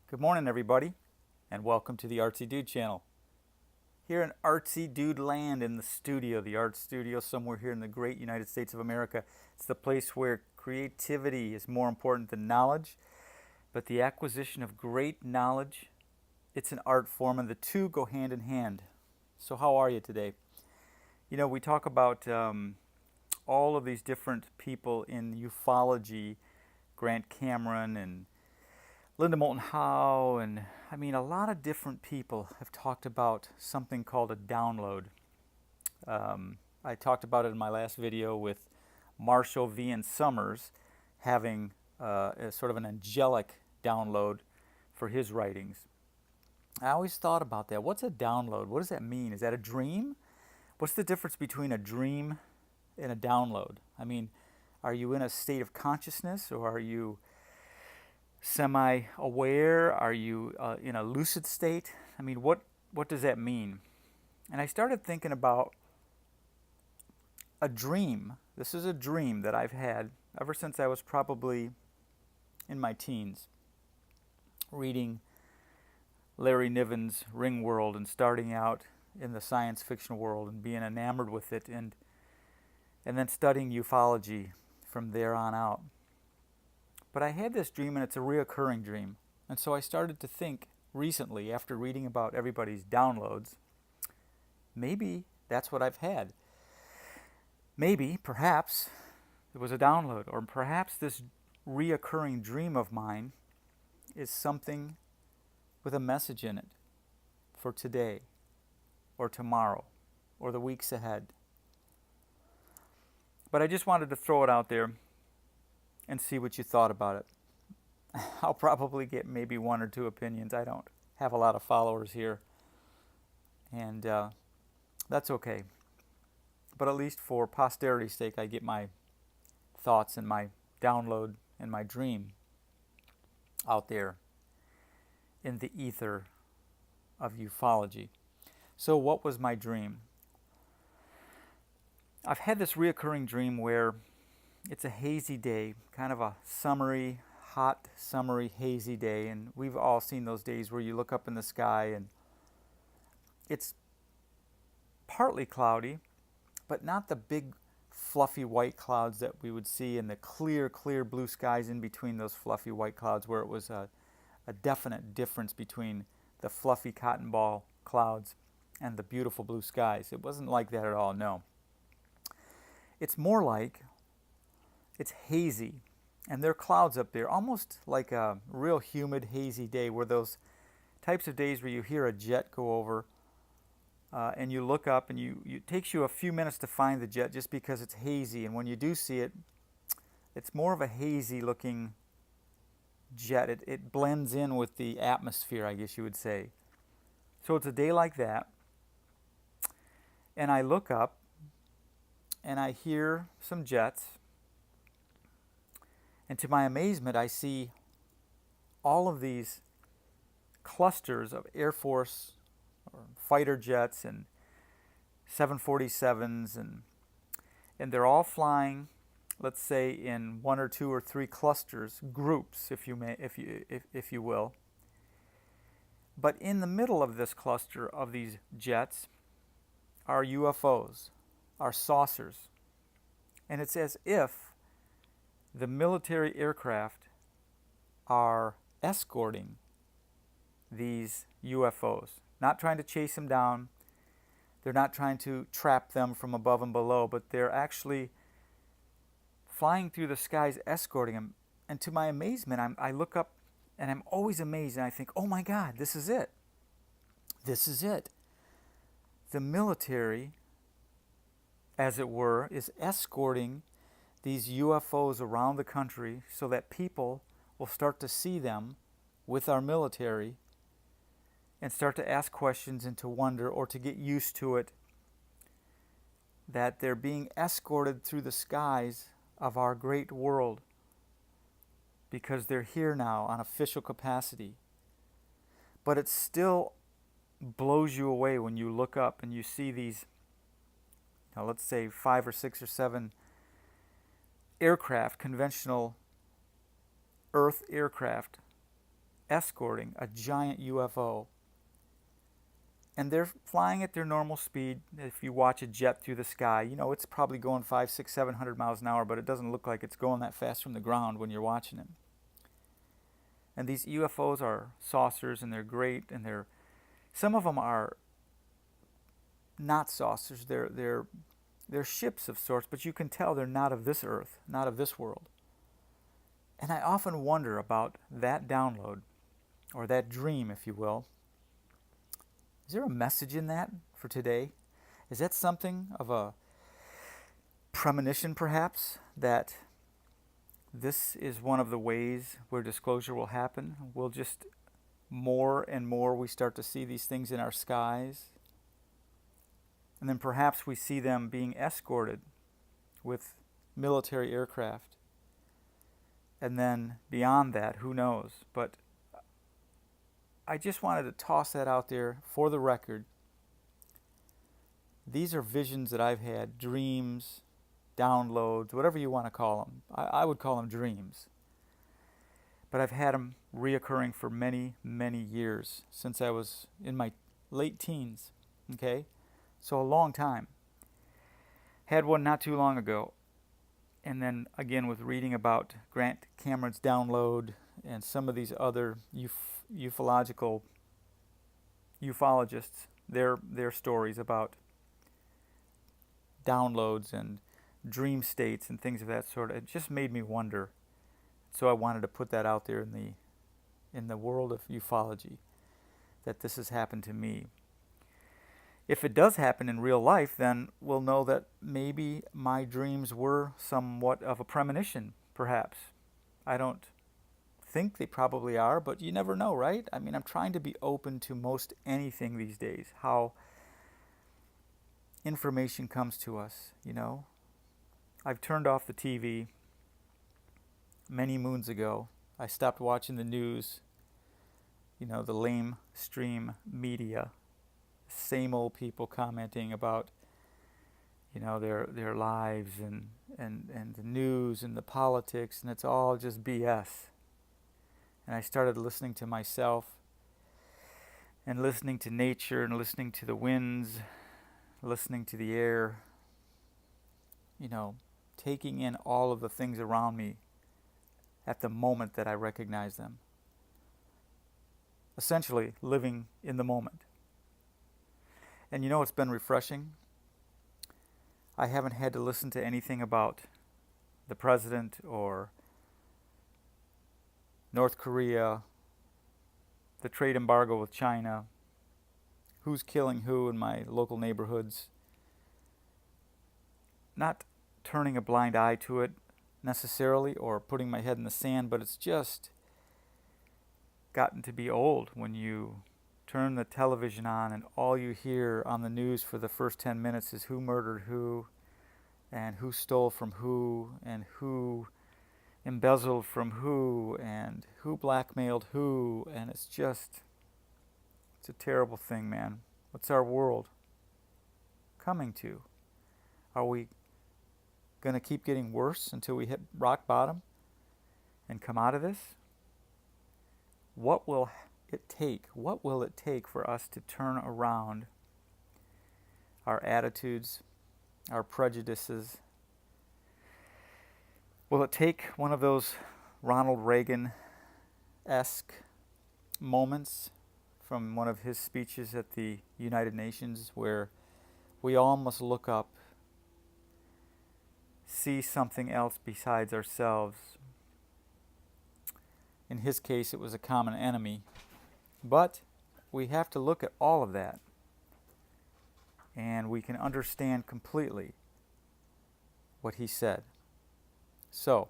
Good morning, everybody, and welcome to the Artsy Dude channel. Here in Artsy Dude land in the studio, the art studio somewhere here in the great United States of America. It's the place where creativity is more important than knowledge, but the acquisition of great knowledge, it's an art form, and the two go hand in hand. So how are you today? You know, we talk about all of these different people in ufology, Grant Cameron and Linda Moulton Howe, and I mean, a lot of different people have talked about something called a download. I talked about it in my last video with Marshall V. and Summers having a sort of an angelic download for his writings. I always thought about that. What's a download? What does that mean? Is that a dream? What's the difference between a dream and a download? I mean, are you in a state of consciousness, or are you semi-aware? Are you in a lucid state? I mean, what does that mean? And I started thinking about a dream. This is a dream that I've had ever since I was probably in my teens, reading Larry Niven's Ring World and starting out in the science fiction world and being enamored with it, and then studying ufology from there on out. But I had this dream, and it's a reoccurring dream. And so I started to think recently, after reading about everybody's downloads, maybe that's what I've had. Maybe, perhaps, it was a download, or perhaps this reoccurring dream of mine is something with a message in it for today, or tomorrow, or the weeks ahead. But I just wanted to throw it out there and see what you thought about it. I'll probably get maybe one or two opinions. I don't have a lot of followers here, and that's okay. But at least for posterity's sake, I get my thoughts and my download and my dream out there in the ether of ufology. So what was my dream? I've had this reoccurring dream where it's a hazy day, kind of a summery, hot, summery, hazy day. And we've all seen those days where you look up in the sky and it's partly cloudy, but not the big, fluffy white clouds that we would see in the clear, clear blue skies in between those fluffy white clouds, where it was a definite difference between the fluffy cotton ball clouds and the beautiful blue skies. It wasn't like that at all, no. It's more like it's hazy, and there are clouds up there, almost like a real humid, hazy day, where those types of days where you hear a jet go over and you look up and it takes you a few minutes to find the jet just because it's hazy, and when you do see it, it's more of a hazy looking jet. It blends in with the atmosphere, I guess you would say. So it's a day like that, and I look up and I hear some jets. And to my amazement, I see all of these clusters of Air Force or fighter jets and 747s, and they're all flying, let's say, in one or two or three clusters, groups, if you will. But in the middle of this cluster of these jets are UFOs, are saucers, and it's as if the military aircraft are escorting these UFOs, not trying to chase them down. They're not trying to trap them from above and below, but they're actually flying through the skies, escorting them. And to my amazement, I look up, and I'm always amazed, and I think, oh my God, this is it. This is it. The military, as it were, is escorting these UFOs around the country so that people will start to see them with our military and start to ask questions and to wonder, or to get used to it, that they're being escorted through the skies of our great world because they're here now on official capacity. But it still blows you away when you look up and you see these, let's say 5 or 6 or 7 aircraft, conventional Earth aircraft, escorting a giant UFO. And they're flying at their normal speed. If you watch a jet through the sky, you know, it's probably going 5, 6, 700 miles an hour, but it doesn't look like it's going that fast from the ground when you're watching it. And these UFOs are saucers, and they're great, and some of them are not saucers. They're ships of sorts, but you can tell they're not of this earth, not of this world. And I often wonder about that download, or that dream, if you will. Is there a message in that for today? Is that something of a premonition, perhaps, that this is one of the ways where disclosure will happen? We'll just, more and more, we start to see these things in our skies. And then perhaps we see them being escorted with military aircraft. And then beyond that, who knows? But I just wanted to toss that out there for the record. These are visions that I've had, dreams, downloads, whatever you want to call them. I would call them dreams. But I've had them reoccurring for many, many years, since I was in my late teens, okay? So a long time. Had one not too long ago. And then again with reading about Grant Cameron's download and some of these other ufologists, their stories about downloads and dream states and things of that sort. It just made me wonder. So I wanted to put that out there in the world of ufology, that this has happened to me. If it does happen in real life, then we'll know that maybe my dreams were somewhat of a premonition, perhaps. I don't think they probably are, but you never know, right? I mean, I'm trying to be open to most anything these days, how information comes to us, you know. I've turned off the TV many moons ago. I stopped watching the news, you know, the lamestream media. Same old people commenting about, you know, their lives and the news and the politics, and it's all just BS. And I started listening to myself and listening to nature and listening to the winds, listening to the air, you know, taking in all of the things around me at the moment that I recognize them. Essentially, living in the moment. And you know, it's been refreshing. I haven't had to listen to anything about the president or North Korea, the trade embargo with China, who's killing who in my local neighborhoods. Not turning a blind eye to it necessarily or putting my head in the sand, but it's just gotten to be old when you turn the television on and all you hear on the news for the first 10 minutes is who murdered who and who stole from who and who embezzled from who and who blackmailed who, and it's a terrible thing, man. What's our world coming to? Are we going to keep getting worse until we hit rock bottom and come out of this? What will it take for us to turn around our attitudes, our prejudices? Will it take one of those Ronald Reagan-esque moments from one of his speeches at the United Nations where we all must look up, see something else besides ourselves? In his case, it was a common enemy. But we have to look at all of that, and we can understand completely what he said. So,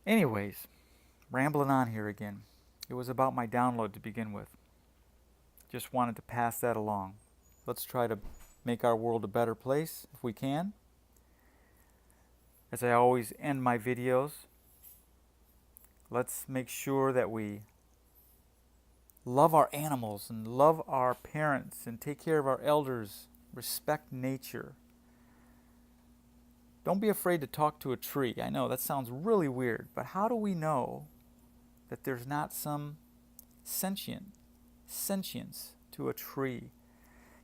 anyways, rambling on here again. It was about my download to begin with. Just wanted to pass that along. Let's try to make our world a better place if we can. As I always end my videos, let's make sure that we love our animals and love our parents and take care of our elders, respect nature. Don't be afraid to talk to a tree. I know that sounds really weird, but how do we know that there's not some sentience to a tree.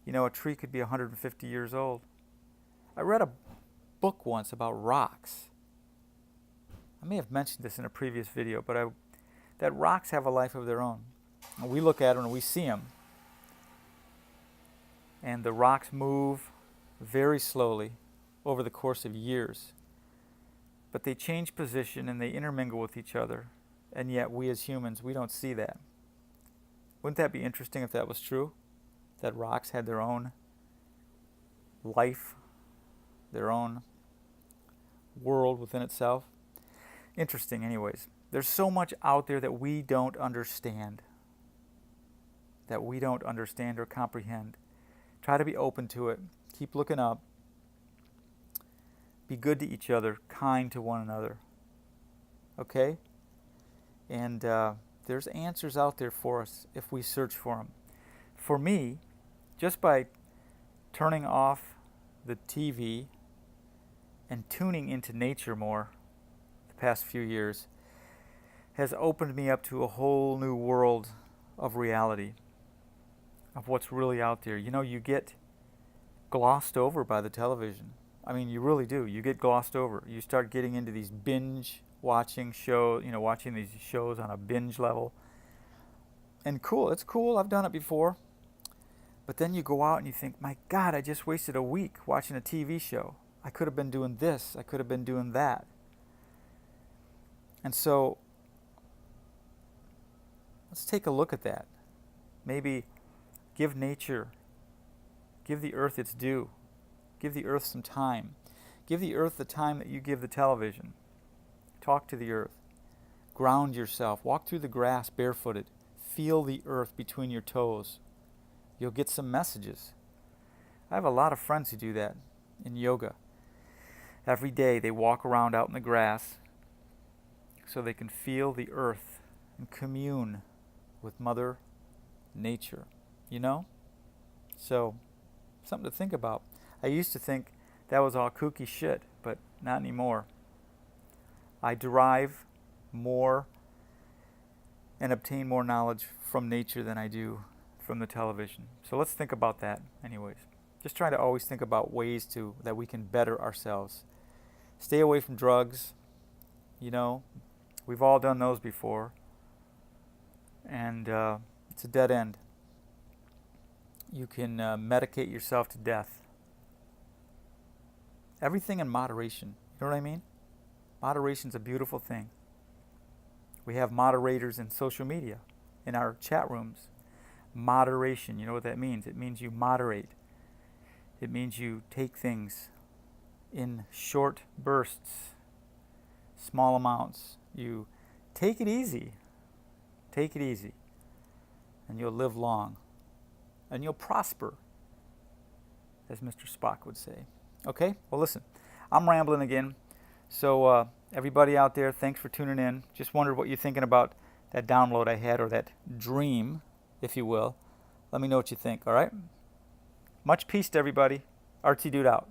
You know, a tree could be 150 years old. I read a book once about rocks. I may have mentioned this in a previous video, but that rocks have a life of their own. And we look at them and we see them. And the rocks move very slowly over the course of years. But they change position and they intermingle with each other. And yet we as humans, we don't see that. Wouldn't that be interesting if that was true? That rocks had their own life, their own world within itself? Interesting anyways. There's so much out there that we don't understand. That we don't understand or comprehend. Try to be open to it. Keep looking up. Be good to each other, kind to one another. Okay? And there's answers out there for us if we search for them. For me, just by turning off the TV and tuning into nature more the past few years has opened me up to a whole new world of reality, of what's really out there. You know, you get glossed over by the television. I mean, you really do. You get glossed over. You start getting into these binge watching shows, you know, watching these shows on a binge level. And cool, it's cool. I've done it before. But then you go out and you think, my God, I just wasted a week watching a TV show. I could have been doing this. I could have been doing that. And so, let's take a look at that. Maybe give nature, give the earth its due. Give the earth some time. Give the earth the time that you give the television. Talk to the earth. Ground yourself. Walk through the grass barefooted. Feel the earth between your toes. You'll get some messages. I have a lot of friends who do that in yoga. Every day they walk around out in the grass so they can feel the earth and commune with Mother Nature. You know? So, something to think about. I used to think that was all kooky shit, but not anymore. I derive more and obtain more knowledge from nature than I do from the television. So let's think about that anyways. Just try to always think about ways that we can better ourselves. Stay away from drugs. You know, we've all done those before. And it's a dead end. You can medicate yourself to death. Everything in moderation. You know what I mean? Moderation's a beautiful thing. We have moderators in social media, in our chat rooms. Moderation, you know what that means? It means you moderate. It means you take things in short bursts, small amounts. You take it easy. Take it easy. And you'll live long. And you'll prosper, as Mr. Spock would say. Okay? Well, listen, I'm rambling again. So everybody out there, thanks for tuning in. Just wondered what you're thinking about that download I had, or that dream, if you will. Let me know what you think, all right? Much peace to everybody. Artsy Dude out.